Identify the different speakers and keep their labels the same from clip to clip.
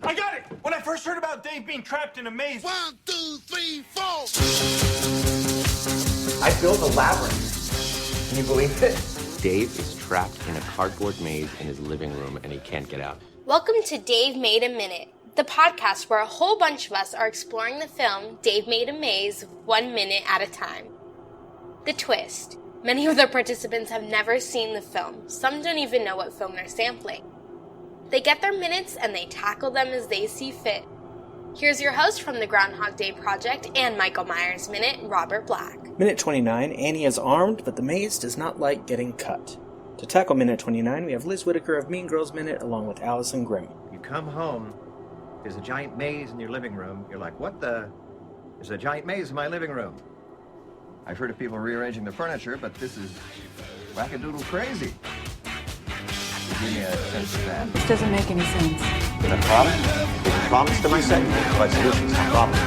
Speaker 1: I got it! When I first heard about Dave being trapped in a maze...
Speaker 2: 1, 2, 3, 4!
Speaker 3: I built a labyrinth. Can you believe it?
Speaker 4: Dave is trapped in a cardboard maze in his living room and he can't get out.
Speaker 5: Welcome to Dave Made a Minute, the podcast where a whole bunch of us are exploring the film Dave Made a Maze 1 minute at a time. The twist. Many of the participants have never seen the film. Some don't even know what film they're sampling. They get their minutes and they tackle them as they see fit. Here's your host from the Groundhog Day Project and Michael Myers Minute, Robert Black.
Speaker 6: Minute 29, Annie is armed, but the maze does not like getting cut. To tackle Minute 29, we have Liz Whitaker of Mean Girls Minute along with Alyson Grimm.
Speaker 7: You come home, there's a giant maze in your living room. You're like, what the? There's a giant maze in my living room. I've heard of people rearranging the furniture, but this is wackadoodle crazy. Give me a sense of that.
Speaker 8: This doesn't make any sense.
Speaker 4: Is that a problem? Did you promise to my segment? My solution's no problem.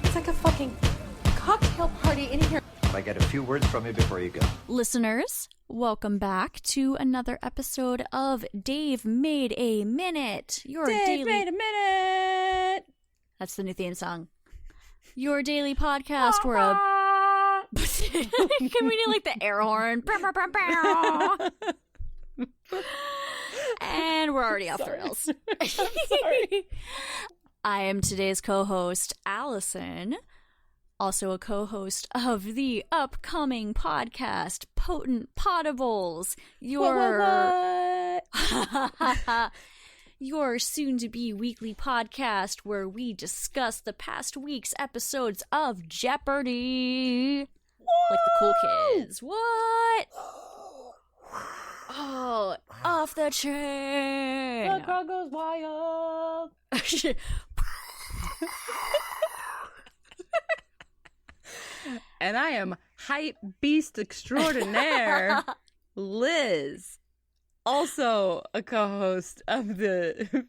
Speaker 8: It's like a fucking cocktail party in here.
Speaker 7: I get a few words from you before you go.
Speaker 9: Listeners, welcome back to another episode of Dave Made a Minute.
Speaker 8: Dave Made a Minute!
Speaker 9: That's the new theme song. Your daily podcast where a... Can we do like the air horn? And we're already off the rails.
Speaker 8: Sorry.
Speaker 9: I am today's co-host, Alyson, also a co-host of the upcoming podcast, Potent Potables, your soon-to-be weekly podcast where we discuss the past week's episodes of Jeopardy! Whoa! Like the cool kids. What? Oh, off the chain!
Speaker 8: The crowd goes wild! And I am hype beast extraordinaire, Liz. Also a co-host of the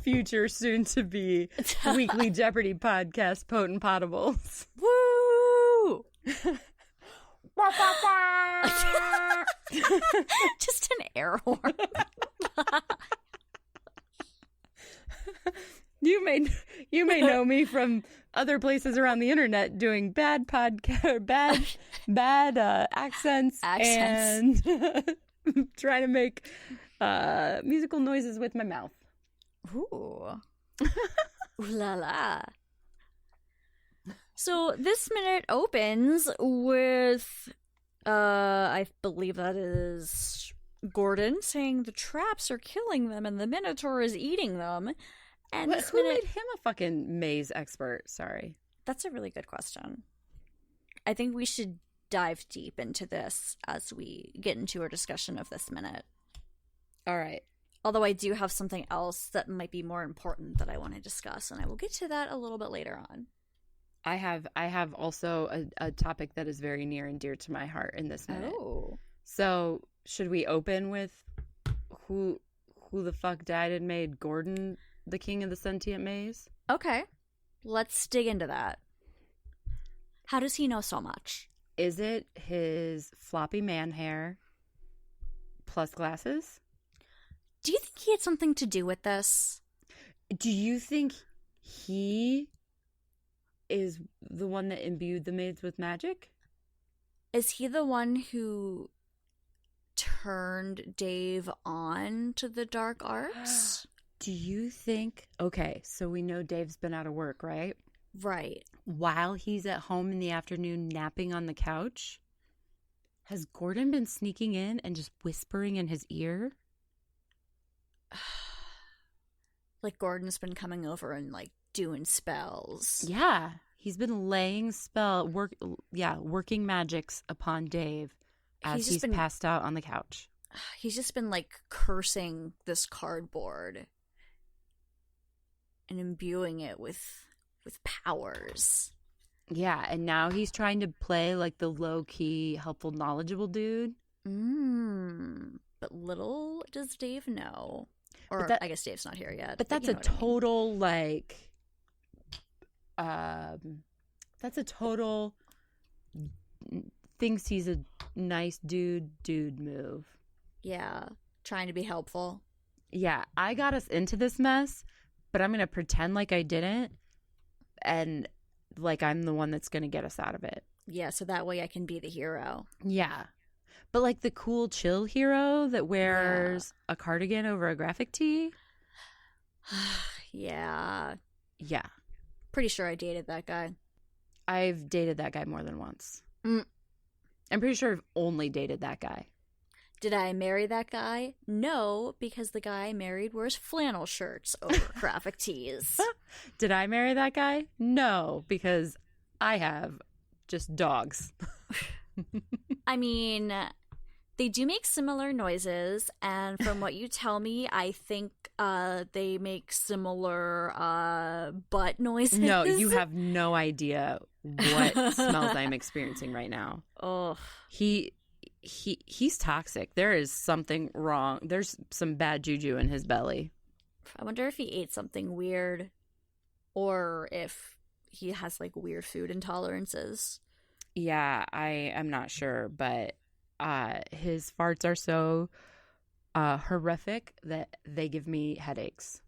Speaker 8: future soon-to-be weekly Jeopardy podcast, Potent Potables.
Speaker 9: Woo! Just an air horn.
Speaker 8: You may know me from other places around the internet doing bad podcast, bad accents, and trying to make musical noises with my mouth.
Speaker 9: Ooh. Ooh la la. So this minute opens with, I believe that is Gordon saying the traps are killing them and the Minotaur is eating them. And
Speaker 8: Who made him a fucking maze expert? Sorry.
Speaker 9: That's a really good question. I think we should dive deep into this as we get into our discussion of this minute.
Speaker 8: All right.
Speaker 9: Although I do have something else that might be more important that I want to discuss, and I will get to that a little bit later on.
Speaker 8: I have also a topic that is very near and dear to my heart in this minute.
Speaker 9: Oh.
Speaker 8: So should we open with who the fuck died and made Gordon the king of the sentient maze?
Speaker 9: Okay. Let's dig into that. How does he know so much?
Speaker 8: Is it his floppy man hair plus glasses?
Speaker 9: Do you think he had something to do with this?
Speaker 8: Do you think he is the one that imbued the maze with magic?
Speaker 9: Is he the one who turned Dave on to the dark arts?
Speaker 8: Do you think... Okay, so we know Dave's been out of work, right?
Speaker 9: Right.
Speaker 8: While he's at home in the afternoon napping on the couch, has Gordon been sneaking in and just whispering in his ear?
Speaker 9: Like Gordon's been coming over and like doing spells.
Speaker 8: Yeah, he's been laying working magics upon Dave as he's passed out on the couch.
Speaker 9: He's just been like cursing this cardboard and imbuing it with powers.
Speaker 8: Yeah, and now he's trying to play like the low-key, helpful, knowledgeable dude.
Speaker 9: But little does Dave know. Or I guess Dave's not here yet.
Speaker 8: But that's a total, like... that's a total... thinks he's a nice dude move.
Speaker 9: Yeah, trying to be helpful.
Speaker 8: Yeah, I got us into this mess but I'm going to pretend like I didn't, and like I'm the one that's going to get us out of it.
Speaker 9: Yeah, so that way I can be the hero.
Speaker 8: Yeah. But like the cool chill hero that wears a cardigan over a graphic tee.
Speaker 9: Yeah.
Speaker 8: Yeah.
Speaker 9: Pretty sure I dated that guy.
Speaker 8: I've dated that guy more than once.
Speaker 9: Mm.
Speaker 8: I'm pretty sure I've only dated that guy.
Speaker 9: Did I marry that guy? No, because the guy I married wears flannel shirts over graphic tees.
Speaker 8: Did I marry that guy? No, because I have just dogs.
Speaker 9: I mean, they do make similar noises, and from what you tell me, I think they make similar butt noises.
Speaker 8: No, you have no idea what smells I'm experiencing right now.
Speaker 9: Oh,
Speaker 8: he's toxic. There is something wrong. There's some bad juju in his belly.
Speaker 9: I wonder if he ate something weird, or if he has like weird food intolerances.
Speaker 8: Yeah, I am not sure, but his farts are so horrific that they give me headaches.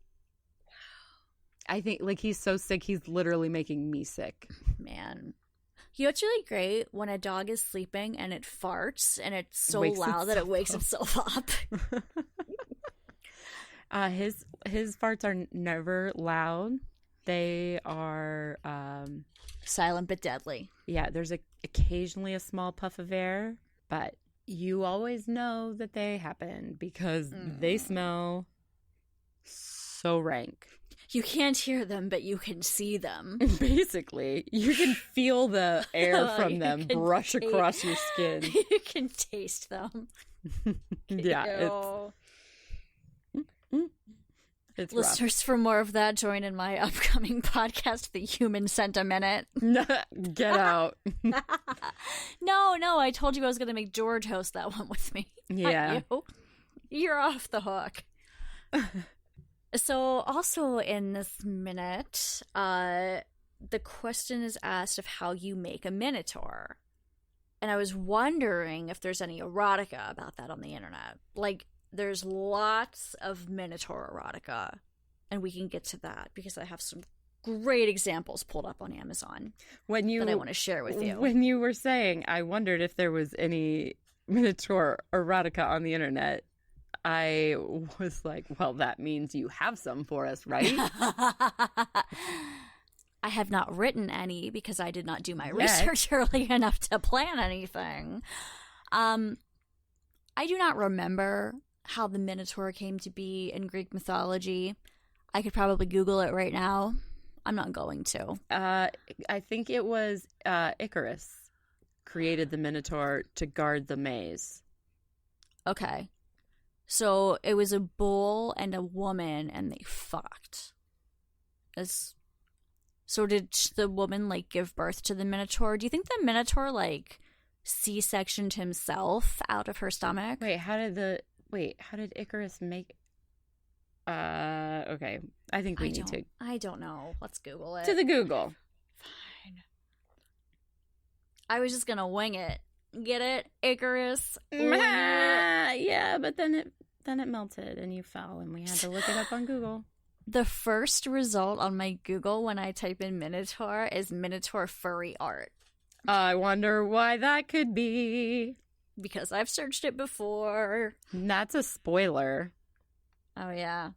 Speaker 8: I think like he's so sick, he's literally making me sick.
Speaker 9: Man. You know, it's really great when a dog is sleeping and it farts and it's so
Speaker 8: Wakes
Speaker 9: loud that it
Speaker 8: itself
Speaker 9: wakes
Speaker 8: up.
Speaker 9: itself up.
Speaker 8: His farts are never loud. They are
Speaker 9: Silent but deadly.
Speaker 8: yeah, there's occasionally a small puff of air, but you always know that they happen because they smell so rank.
Speaker 9: You can't hear them, but you can see them.
Speaker 8: Basically, you can feel the air from
Speaker 9: You
Speaker 8: them
Speaker 9: can
Speaker 8: brush across your skin.
Speaker 9: You can taste them.
Speaker 8: Yeah, it's rough.
Speaker 9: Listeners, for more of that, join in my upcoming podcast, The Human Scent a Minute.
Speaker 8: Get out.
Speaker 9: No, I told you I was going to make George host that one with me. Not
Speaker 8: Yeah.
Speaker 9: you. You're off the hook. So, also in this minute, the question is asked of how you make a minotaur. And I was wondering if there's any erotica about that on the internet. Like, there's lots of minotaur erotica, and we can get to that because I have some great examples pulled up on Amazon that I want to share with you.
Speaker 8: When you were saying, I wondered if there was any minotaur erotica on the internet, I was like, well, that means you have some for us, right?
Speaker 9: I have not written any because I did not do my research early enough to plan anything. I do not remember how the Minotaur came to be in Greek mythology. I could probably Google it right now. I'm not going to.
Speaker 8: I think it was Icarus created the Minotaur to guard the maze.
Speaker 9: Okay. So it was a bull and a woman, and they fucked. So did the woman, like, give birth to the Minotaur? Do you think the Minotaur, like, C-sectioned himself out of her stomach?
Speaker 8: Wait, how did Icarus make... okay. I think we need to...
Speaker 9: I don't know. Let's Google it.
Speaker 8: To the Google.
Speaker 9: Fine. I was just gonna wing it. Get it? Icarus. Wing it.
Speaker 8: Yeah, but then it melted and you fell and we had to look it up on Google.
Speaker 9: The first result on my Google when I type in Minotaur is Minotaur furry art.
Speaker 8: I wonder why that could be.
Speaker 9: Because I've searched it before.
Speaker 8: That's a spoiler.
Speaker 9: Oh, yeah.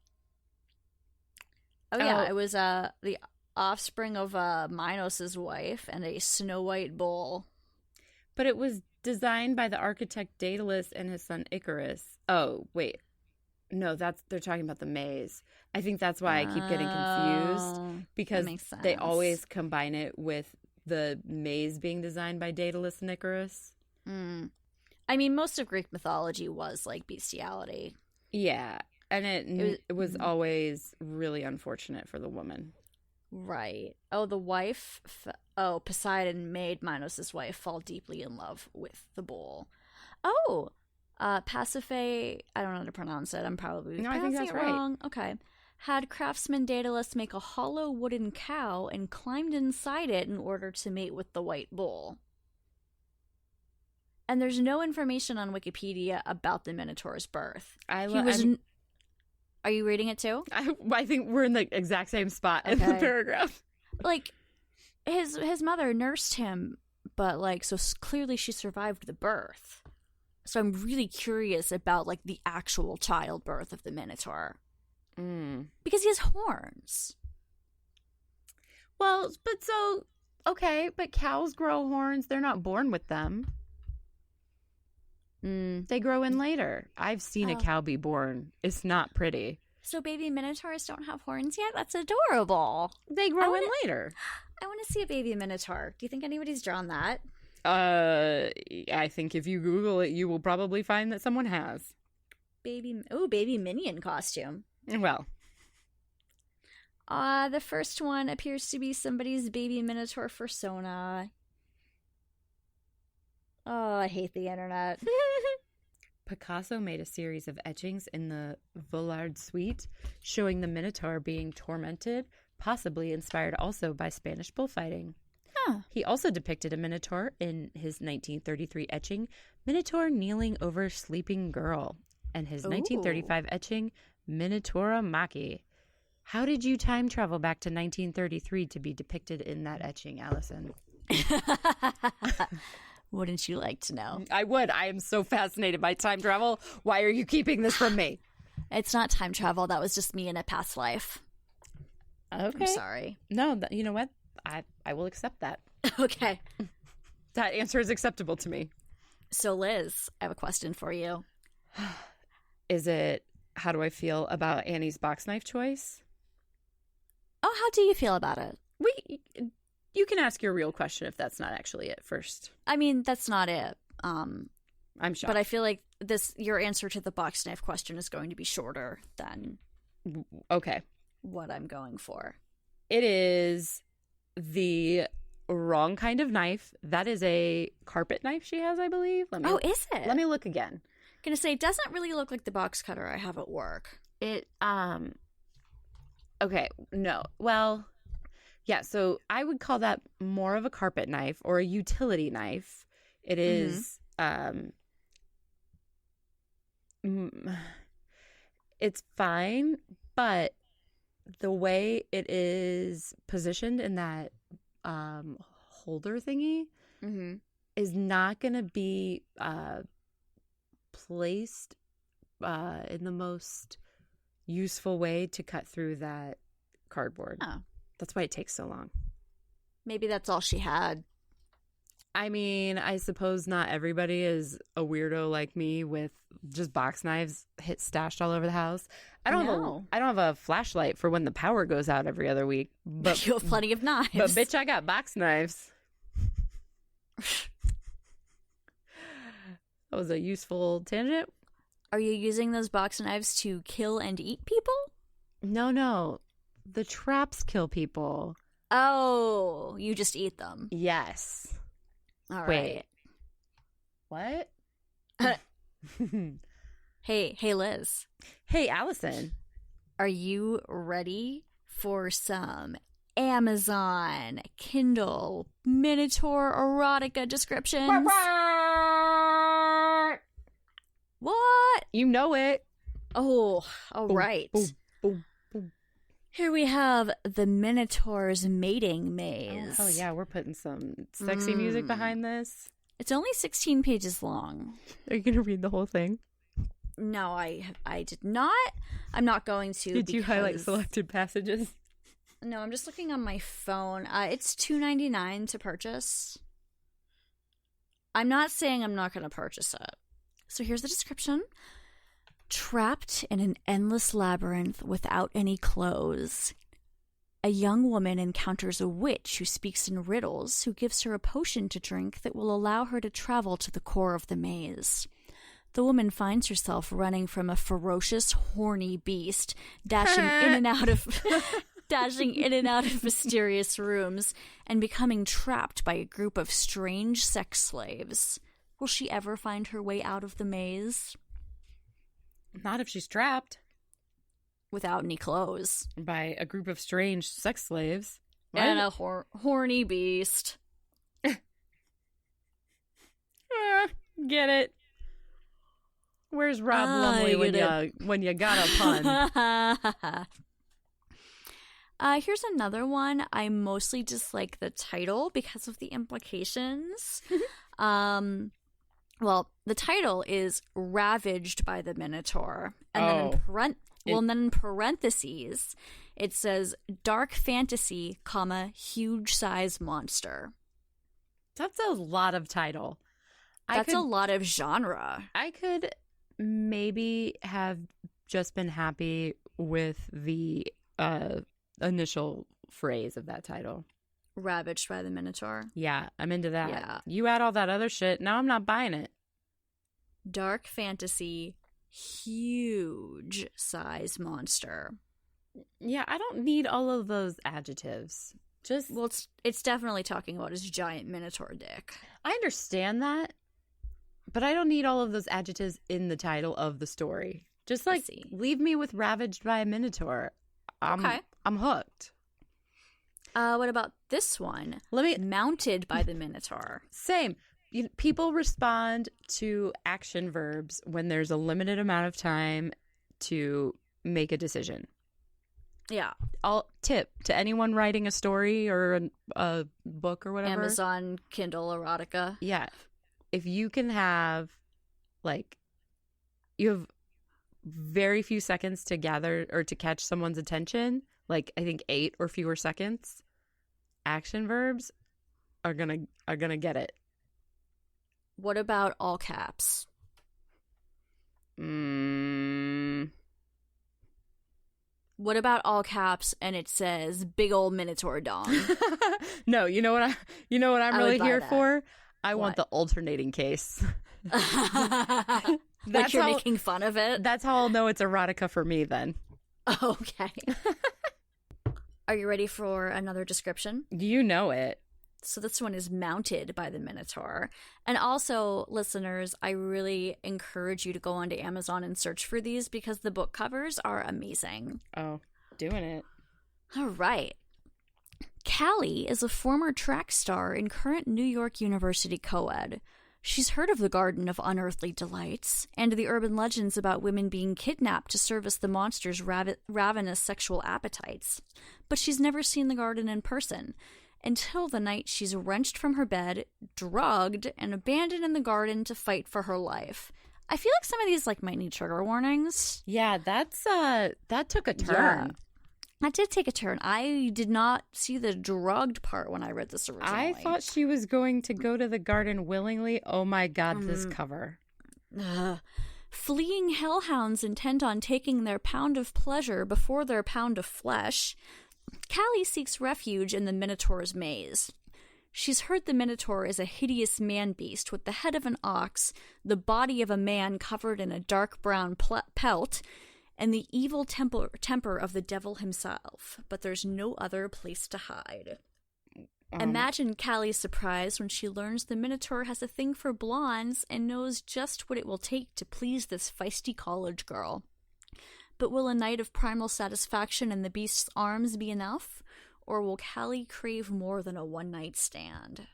Speaker 9: Oh, yeah. It was the offspring of Minos' wife and a Snow White bull.
Speaker 8: But it was designed by the architect Daedalus and his son Icarus. Oh, wait. No, they're talking about the maze. I think that's why I keep getting confused. Because they always combine it with the maze being designed by Daedalus and Icarus.
Speaker 9: I mean, most of Greek mythology was like bestiality.
Speaker 8: Yeah. And it was always really unfortunate for the woman.
Speaker 9: Right. Oh, the wife. Poseidon made Minos' wife fall deeply in love with the bull. Oh, Pasiphae. I don't know how to pronounce it. I'm probably pronouncing it wrong. Okay. Had craftsman Daedalus make a hollow wooden cow and climbed inside it in order to mate with the white bull. And there's no information on Wikipedia about the Minotaur's birth. Are you reading it too?
Speaker 8: I think we're in the exact same spot in the paragraph.
Speaker 9: Like, his mother nursed him, but like, so clearly she survived the birth. So I'm really curious about like the actual childbirth of the Minotaur. Because he has horns.
Speaker 8: Well, but so, okay, but cows grow horns. They're not born with them. They grow in later. I've seen a cow be born. It's not pretty.
Speaker 9: So baby Minotaurs don't have horns yet? That's adorable.
Speaker 8: They grow in later.
Speaker 9: I want to see a baby Minotaur. Do you think anybody's drawn that?
Speaker 8: I think if you Google it, you will probably find that someone has.
Speaker 9: Baby Minion costume.
Speaker 8: Well.
Speaker 9: The first one appears to be somebody's baby Minotaur persona. Oh, I hate the internet.
Speaker 8: Picasso made a series of etchings in the Vollard suite showing the Minotaur being tormented, possibly inspired also by Spanish bullfighting.
Speaker 9: Huh.
Speaker 8: He also depicted a Minotaur in his 1933 etching, Minotaur Kneeling Over Sleeping Girl, and his 1935 etching, Minotaura Maki. How did you time travel back to 1933 to be depicted in that etching, Alyson?
Speaker 9: Wouldn't you like to know?
Speaker 8: I would. I am so fascinated by time travel. Why are you keeping this from me?
Speaker 9: It's not time travel. That was just me in a past life.
Speaker 8: Okay.
Speaker 9: I'm sorry.
Speaker 8: No, you know what? I will accept that.
Speaker 9: Okay.
Speaker 8: That answer is acceptable to me.
Speaker 9: So, Liz, I have a question for you.
Speaker 8: Is it, how do I feel about Annie's box knife choice?
Speaker 9: Oh, how do you feel about it?
Speaker 8: You can ask your real question if that's not actually it first.
Speaker 9: I mean, that's not it.
Speaker 8: I'm shocked.
Speaker 9: But I feel like your answer to the box knife question is going to be shorter than what I'm going for.
Speaker 8: It is the wrong kind of knife. That is a carpet knife she has, I believe.
Speaker 9: Is it?
Speaker 8: Let me look again.
Speaker 9: Gonna say, it doesn't really look like the box cutter I have at work.
Speaker 8: It, okay, no. Well, yeah, so I would call that more of a carpet knife or a utility knife. It is, it's fine, but the way it is positioned in that holder thingy is not going to be placed in the most useful way to cut through that cardboard.
Speaker 9: Oh.
Speaker 8: That's why it takes so long.
Speaker 9: Maybe that's all she had.
Speaker 8: I mean, I suppose not everybody is a weirdo like me with just box knives stashed all over the house. I don't have a flashlight for when the power goes out every other week. But
Speaker 9: you have plenty of knives.
Speaker 8: But bitch, I got box knives. That was a useful tangent.
Speaker 9: Are you using those box knives to kill and eat people?
Speaker 8: No. The traps kill people.
Speaker 9: Oh, you just eat them.
Speaker 8: Yes.
Speaker 9: All
Speaker 8: Wait.
Speaker 9: right.
Speaker 8: What?
Speaker 9: Hey, Liz.
Speaker 8: Hey, Alyson.
Speaker 9: Are you ready for some Amazon Kindle Minotaur erotica descriptions? What?
Speaker 8: You know it.
Speaker 9: Oh, all right.
Speaker 8: Boom, boom, boom.
Speaker 9: Here we have the Minotaur's mating maze.
Speaker 8: Oh, yeah, we're putting some sexy music behind this.
Speaker 9: It's only 16 pages long.
Speaker 8: Are you going to read the whole thing?
Speaker 9: No, I did not. I'm not going to.
Speaker 8: Did you highlight selected passages?
Speaker 9: No, I'm just looking on my phone. It's $2.99 to purchase. I'm not saying I'm not going to purchase it. So here's the description. Trapped in an endless labyrinth without any clothes, a young woman encounters a witch who speaks in riddles, who gives her a potion to drink that will allow her to travel to the core of the maze. The woman finds herself running from a ferocious, horny beast, dashing in and out of mysterious rooms, and becoming trapped by a group of strange sex slaves. Will she ever find her way out of the maze?
Speaker 8: Not if she's trapped.
Speaker 9: Without any clothes.
Speaker 8: By a group of strange sex slaves.
Speaker 9: And a horny beast.
Speaker 8: Get it. Where's Rob Lumley when you got a pun?
Speaker 9: Here's another one. I mostly dislike the title because of the implications. Well, the title is Ravaged by the Minotaur. And then in parentheses, it says dark fantasy, huge size monster.
Speaker 8: That's a lot of title.
Speaker 9: That's a lot of genre.
Speaker 8: I could maybe have just been happy with the initial phrase of that title.
Speaker 9: Ravaged by the Minotaur.
Speaker 8: Yeah, I'm into that.
Speaker 9: Yeah.
Speaker 8: You add all that other shit, now I'm not buying it.
Speaker 9: Dark fantasy, huge size monster.
Speaker 8: Yeah, I don't need all of those adjectives.
Speaker 9: Well, it's definitely talking about his giant Minotaur dick.
Speaker 8: I understand that, but I don't need all of those adjectives in the title of the story. Just leave me with Ravaged by a Minotaur.
Speaker 9: Okay.
Speaker 8: I'm hooked.
Speaker 9: What about this one? Mounted by the Minotaur.
Speaker 8: Same. People respond to action verbs when there's a limited amount of time to make a decision.
Speaker 9: Yeah.
Speaker 8: I'll tip to anyone writing a story or a book or whatever.
Speaker 9: Amazon Kindle erotica.
Speaker 8: Yeah. If you can have, you have very few seconds to gather or to catch someone's attention, I think 8 or fewer seconds, action verbs are gonna get it.
Speaker 9: What about all caps? What about all caps and it says big old Minotaur dong?
Speaker 8: No, you know what I'm really here for? I want the alternating case.
Speaker 9: Like you're making fun of it?
Speaker 8: That's how I'll know it's erotica for me then.
Speaker 9: Okay. Are you ready for another description?
Speaker 8: You know it.
Speaker 9: So this one is Mounted by the Minotaur. And also, listeners, I really encourage you to go onto Amazon and search for these because the book covers are amazing.
Speaker 8: Oh, doing it.
Speaker 9: All right. Callie is a former track star and current New York University co-ed. She's heard of the Garden of Unearthly Delights and the urban legends about women being kidnapped to service the monster's ravenous sexual appetites. But she's never seen the garden in person, until the night she's wrenched from her bed, drugged, and abandoned in the garden to fight for her life. I feel like some of these might need trigger warnings.
Speaker 8: Yeah, that took a turn.
Speaker 9: Yeah. That did take a turn. I did not see the drugged part when I read this originally.
Speaker 8: I thought she was going to go to the garden willingly. Oh my God, this cover.
Speaker 9: Fleeing hellhounds intent on taking their pound of pleasure before their pound of flesh, Callie seeks refuge in the Minotaur's maze. She's heard the Minotaur is a hideous man-beast with the head of an ox, the body of a man covered in a dark brown pelt, and the evil temper of the devil himself, but there's no other place to hide. Imagine Callie's surprise when she learns the Minotaur has a thing for blondes and knows just what it will take to please this feisty college girl. But will a night of primal satisfaction in the beast's arms be enough? Or will Callie crave more than a one-night stand?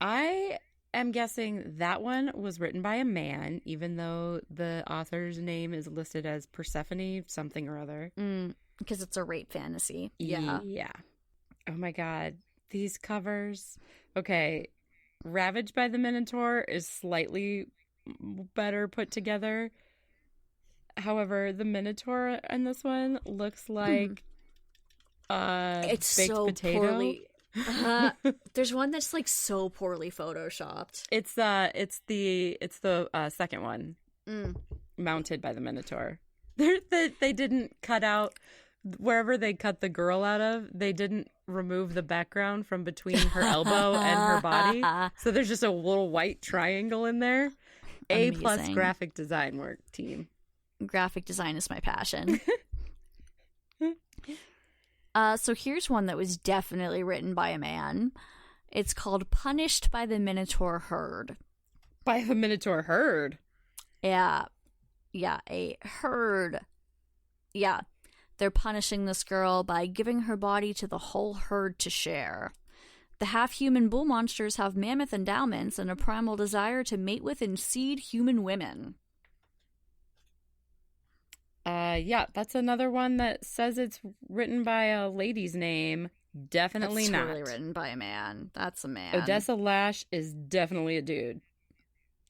Speaker 8: I am guessing that one was written by a man, even though the author's name is listed as Persephone something or other.
Speaker 9: Because it's a rape fantasy.
Speaker 8: Yeah. Oh my God. These covers. Okay. Ravaged by the Minotaur is slightly better put together. However, the Minotaur in this one looks like
Speaker 9: it's
Speaker 8: baked
Speaker 9: so
Speaker 8: potato.
Speaker 9: Poorly. There's one that's so poorly photoshopped.
Speaker 8: It's the second one, Mounted by the Minotaur. They didn't cut out wherever they cut the girl out of. They didn't remove the background from between her elbow and her body, so there's just a little white triangle in there.
Speaker 9: Amazing.
Speaker 8: A+ graphic design work, team.
Speaker 9: Graphic design is my passion. So here's one that was definitely written by a man. It's called Punished by the Minotaur Herd.
Speaker 8: By the Minotaur Herd?
Speaker 9: Yeah, a herd. Yeah, they're punishing this girl by giving her body to the whole herd to share. The half-human bull monsters have mammoth endowments and a primal desire to mate with and seed human women.
Speaker 8: Yeah, that's another one that says it's written by a lady's name. Definitely
Speaker 9: That's
Speaker 8: not.
Speaker 9: totally written by a man. That's a man.
Speaker 8: Odessa Lash is definitely a dude.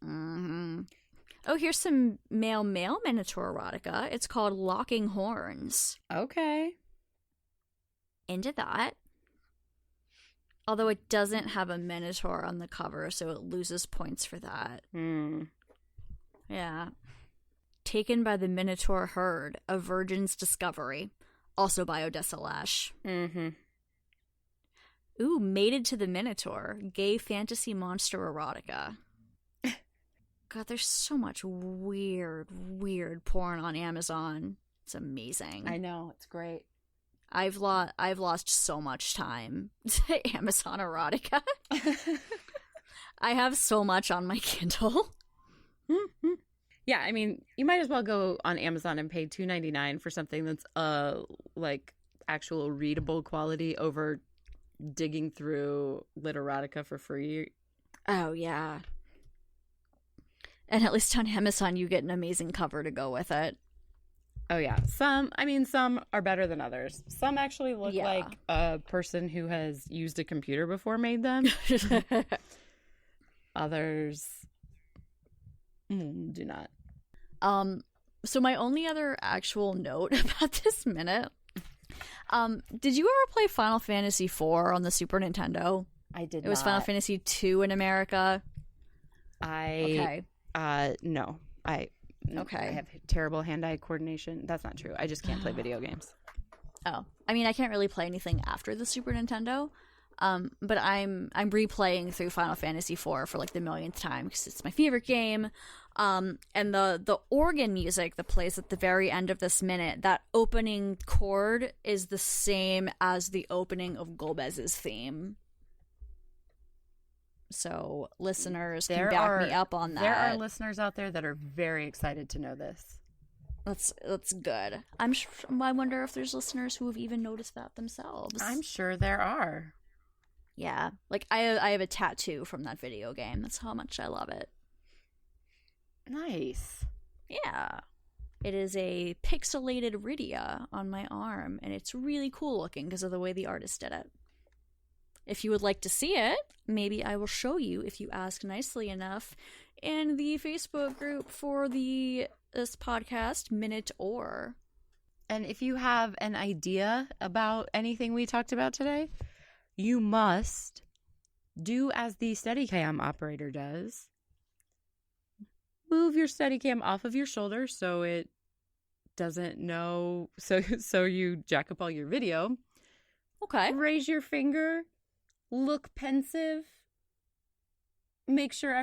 Speaker 9: Mm-hmm. Oh, here's some male Minotaur erotica. It's called Locking Horns.
Speaker 8: Okay.
Speaker 9: Into that. Although it doesn't have a Minotaur on the cover, so it loses points for that. Yeah. Taken by the Minotaur Herd, A Virgin's Discovery. Also by Odessa Lash.
Speaker 8: Mm-hmm.
Speaker 9: Ooh, Mated to the Minotaur. Gay fantasy monster erotica. God, there's so much weird porn on Amazon. It's amazing.
Speaker 8: I know, it's great.
Speaker 9: I've lost so much time to Amazon erotica. I have so much on my Kindle.
Speaker 8: Yeah, I mean, you might as well go on Amazon and pay $2.99 for something that's like actual readable quality over digging through lit erotica for free.
Speaker 9: Oh yeah. And at least on Amazon you get an amazing cover to go with it.
Speaker 8: Oh yeah. Some are better than others. Some actually look like a person who has used a computer before made them. Others do not.
Speaker 9: So my only other actual note about this minute, did you ever play Final Fantasy IV on the Super Nintendo?
Speaker 8: I did not.
Speaker 9: It was Final Fantasy II in America.
Speaker 8: No.
Speaker 9: Okay.
Speaker 8: I have terrible hand-eye coordination. That's not true. I just can't play video games.
Speaker 9: Oh, I mean, I can't really play anything after the Super Nintendo. But I'm replaying through Final Fantasy IV for like the millionth time because it's my favorite game. And the organ music that plays at the very end of this minute, that opening chord is the same as the opening of Golbez's theme. So listeners can back me up on that.
Speaker 8: There are listeners out there that are very excited to know this.
Speaker 9: That's good. I wonder if there's listeners who have even noticed that themselves.
Speaker 8: I'm sure there are.
Speaker 9: Yeah, like I have a tattoo from that video game. That's how much I love it.
Speaker 8: Nice.
Speaker 9: Yeah. It is a pixelated Rydia on my arm, and it's really cool looking because of the way the artist did it. If you would like to see it, maybe I will show you if you ask nicely enough in the Facebook group for this podcast, Minute Or.
Speaker 8: And if you have an idea about anything we talked about today, you must do as the Steadicam operator does. Move your Steadicam off of your shoulder so it doesn't know, so you jack up all your video.
Speaker 9: Okay.
Speaker 8: Raise your finger, look pensive, make sure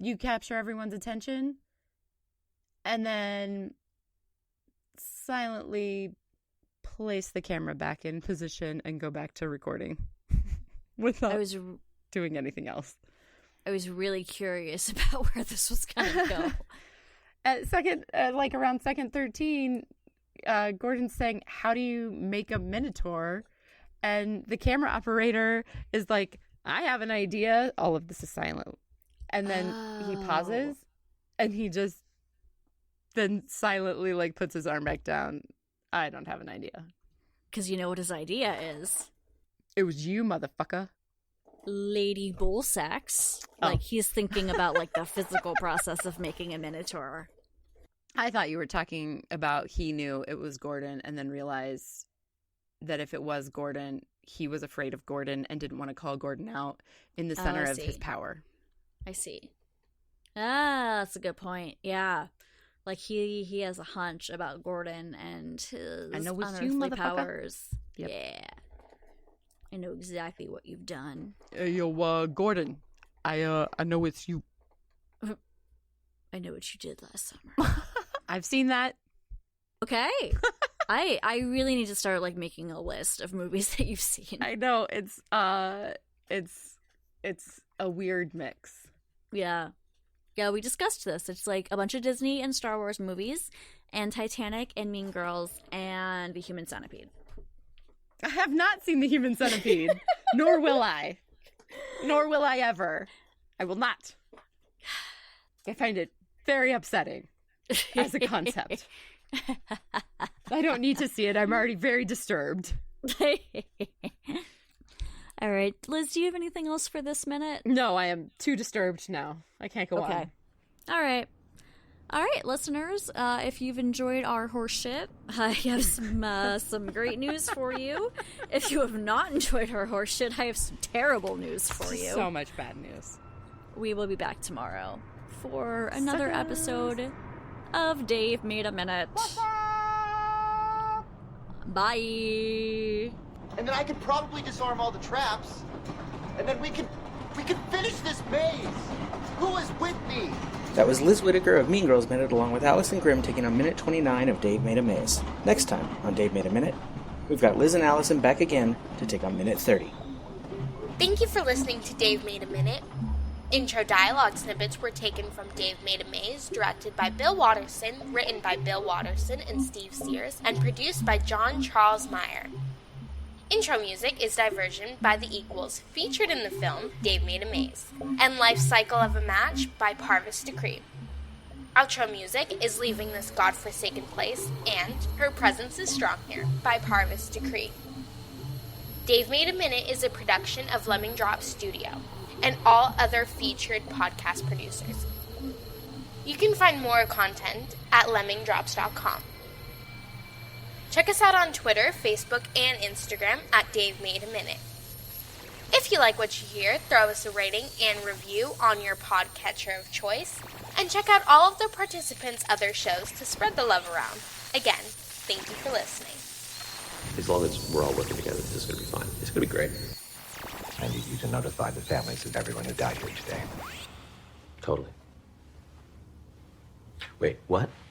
Speaker 8: you capture everyone's attention, and then silently place the camera back in position and go back to recording without doing anything else.
Speaker 9: I was really curious about where this was going to go.
Speaker 8: Around second 13, Gordon's saying, "How do you make a Minotaur?" And the camera operator is like, "I have an idea." All of this is silent. And then he pauses and he just then silently puts his arm back down. I don't have an idea.
Speaker 9: Because you know what his idea is?
Speaker 8: It was you, motherfucker.
Speaker 9: Lady bull sex.
Speaker 8: Oh.
Speaker 9: He's thinking about the physical process of making a Minotaur.
Speaker 8: I thought you were talking about he knew it was Gordon and then realized that if it was Gordon, he was afraid of Gordon and didn't want to call Gordon out in the center of his power.
Speaker 9: I see. That's a good point. Yeah. He has a hunch about Gordon and his unearthly powers.
Speaker 8: Yep.
Speaker 9: Yeah. I know exactly what you've done.
Speaker 8: Yo, Gordon, I know it's you.
Speaker 9: I know what you did last summer.
Speaker 8: I've seen that.
Speaker 9: Okay. I really need to start making a list of movies that you've seen.
Speaker 8: I know it's a weird mix.
Speaker 9: Yeah. Yeah, we discussed this. It's a bunch of Disney and Star Wars movies, and Titanic and Mean Girls and The Human Centipede.
Speaker 8: I have not seen The Human Centipede, nor will I. Nor will I ever. I will not. I find it very upsetting. as a concept. I don't need to see it. I'm already very disturbed.
Speaker 9: All right. Liz, do you have anything else for this minute?
Speaker 8: No, I am too disturbed now. I can't go on.
Speaker 9: All right. All right, listeners, if you've enjoyed our horse shit, I have some great news for you. If you have not enjoyed our horse shit, I have some terrible news for you.
Speaker 8: So much bad news.
Speaker 9: We will be back tomorrow for another episode of Dave Made a Minute. Bye.
Speaker 2: And then I could probably disarm all the traps, and then we can finish this maze. Who is with me?
Speaker 6: That was Liz Whitaker of Mean Girls Minute along with Alyson Grimm taking on minute 29 of Dave Made a Maze. Next time on Dave Made a Minute, we've got Liz and Alyson back again to take on minute 30.
Speaker 5: Thank you for listening to Dave Made a Minute. Intro dialogue snippets were taken from Dave Made a Maze, directed by Bill Watterson, written by Bill Watterson and Steve Sears, and produced by John Charles Meyer. Intro music is Diversion by The Equals, featured in the film Dave Made a Maze, and Life Cycle of a Match by Parvis Decree. Outro music is Leaving This Godforsaken Place and Her Presence is Strong Here by Parvis Decree. Dave Made a Minute is a production of Lemming Drop Studio and all other featured podcast producers. You can find more content at lemmingdrops.com. Check us out on Twitter, Facebook, and Instagram at Dave Made a Minute. If you like what you hear, throw us a rating and review on your podcatcher of choice, and check out all of the participants' other shows to spread the love around. Again, thank you for listening.
Speaker 4: As long as we're all working together, this is going to be fine. It's going to be great.
Speaker 7: I need you to notify the families of everyone who died here today.
Speaker 4: Totally. Wait, what?